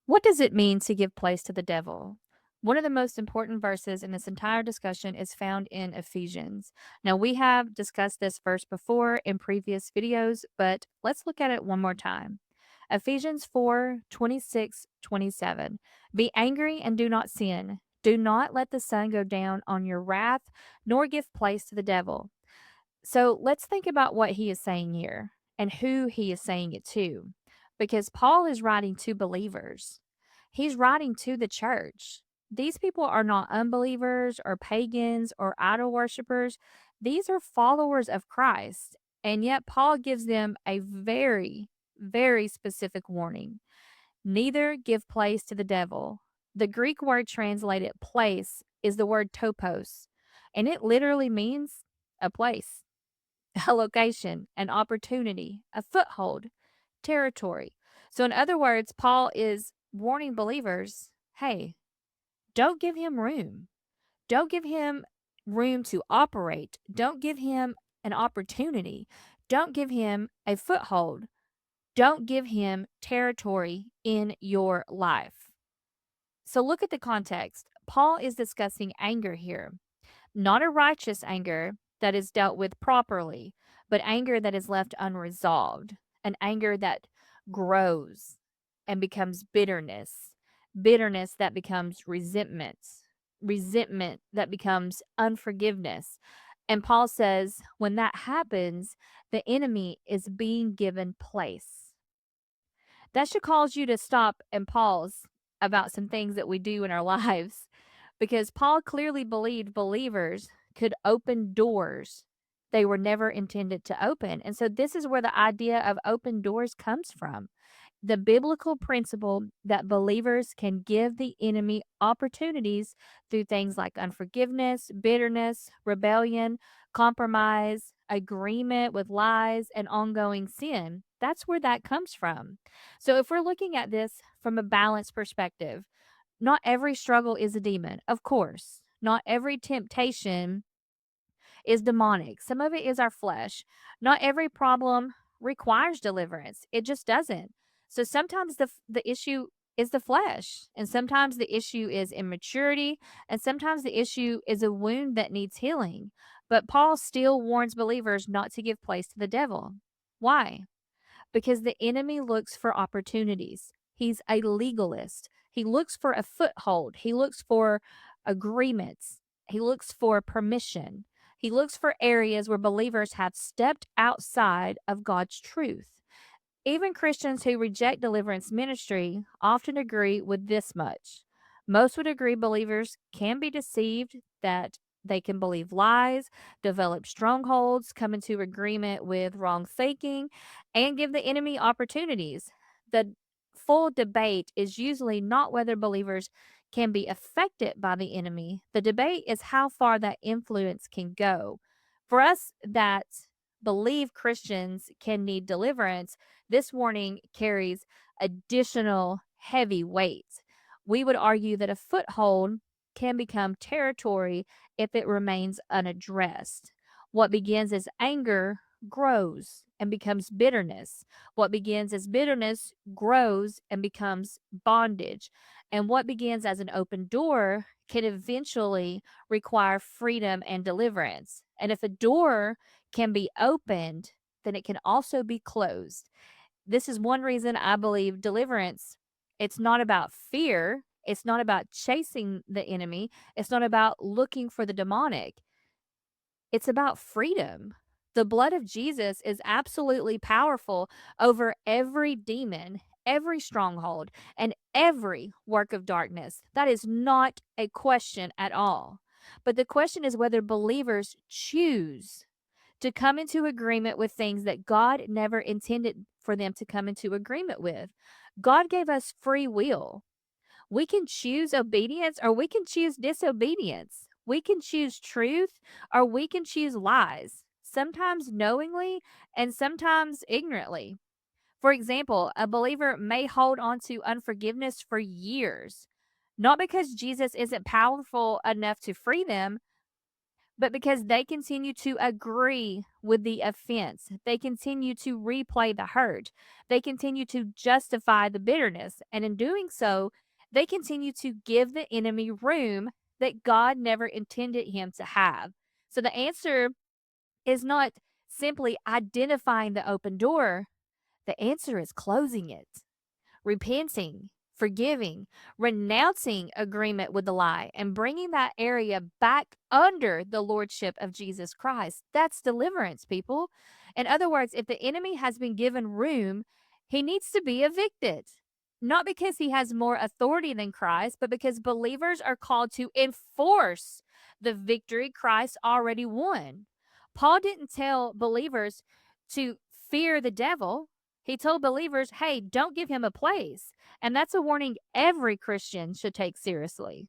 What does it mean to give place to the devil? One of the most important verses in this entire discussion is found in Ephesians. Now, we have discussed this verse before in previous videos, but let's look at it one more time. Ephesians 4:26-27. Be angry and do not sin. Do not let the sun go down on your wrath, nor give place to the devil. So let's think about what he is saying here and who he is saying it to. Because Paul is writing to believers, he's writing to the church. These people are not unbelievers or pagans or idol worshippers. These are followers of Christ. And yet, Paul gives them a very, very specific warning. Neither give place to the devil. The Greek word translated place is the word topos, and it literally means a place, a location, an opportunity, a foothold, territory. So, in other words, Paul is warning believers, hey, don't give him room. Don't give him room to operate. Don't give him an opportunity. Don't give him a foothold. Don't give him territory in your life. So, look at the context. Paul is discussing anger here. Not a righteous anger that is dealt with properly, but anger that is left unresolved, an anger that grows and becomes bitterness, bitterness that becomes resentment, resentment that becomes unforgiveness. And Paul says when that happens, the enemy is being given place. That should cause you to stop and pause about some things that we do in our lives because Paul clearly believed believers could open doors they were never intended to open. And so this is where the idea of open doors comes from. The biblical principle that believers can give the enemy opportunities through things like unforgiveness, bitterness, rebellion, compromise, agreement with lies, and ongoing sin. That's where that comes from. So, if we're looking at this from a balanced perspective, not every struggle is a demon, of course. Not every temptation is demonic. Some of it is our flesh. Not every problem requires deliverance. It just doesn't. So sometimes the issue is the flesh, and sometimes the issue is immaturity, and sometimes the issue is a wound that needs healing. But Paul still warns believers not to give place to the devil. Why? Because the enemy looks for opportunities. He's a legalist. He looks for a foothold. He looks for agreements. He looks for permission. He looks for areas where believers have stepped outside of God's truth. Even Christians who reject deliverance ministry often agree with this much. Most would agree believers can be deceived, that they can believe lies, develop strongholds, come into agreement with wrong thinking, and give the enemy opportunities. The full debate is usually not whether believers can be affected by the enemy. The debate is how far that influence can go. For us that believe Christians can need deliverance, this warning carries additional heavy weight. We would argue that a foothold can become territory if it remains unaddressed. What begins as anger grows and becomes bitterness. What begins as bitterness grows and becomes bondage. And what begins as an open door can eventually require freedom and deliverance. And if a door can be opened, then it can also be closed. This is one reason I believe deliverance, it's not about fear, it's not about chasing the enemy, it's not about looking for the demonic. It's about freedom. The blood of Jesus is absolutely powerful over every demon, every stronghold, and every work of darkness. That is not a question at all. But the question is whether believers choose to come into agreement with things that God never intended for them to come into agreement with. God gave us free will. We can choose obedience or we can choose disobedience. We can choose truth or we can choose lies, sometimes knowingly and sometimes ignorantly. For example, a believer may hold on to unforgiveness for years, not because Jesus isn't powerful enough to free them, but because they continue to agree with the offense. They continue to replay the hurt. They continue to justify the bitterness. And in doing so, they continue to give the enemy room that God never intended him to have. So the answer is not simply identifying the open door, the answer is closing it, repenting, forgiving, renouncing agreement with the lie, and bringing that area back under the lordship of Jesus Christ. That's deliverance, people. In other words, if the enemy has been given room, he needs to be evicted. Not because he has more authority than Christ, but because believers are called to enforce the victory Christ already won. Paul didn't tell believers to fear the devil. He told believers, hey, don't give him a place. And that's a warning every Christian should take seriously.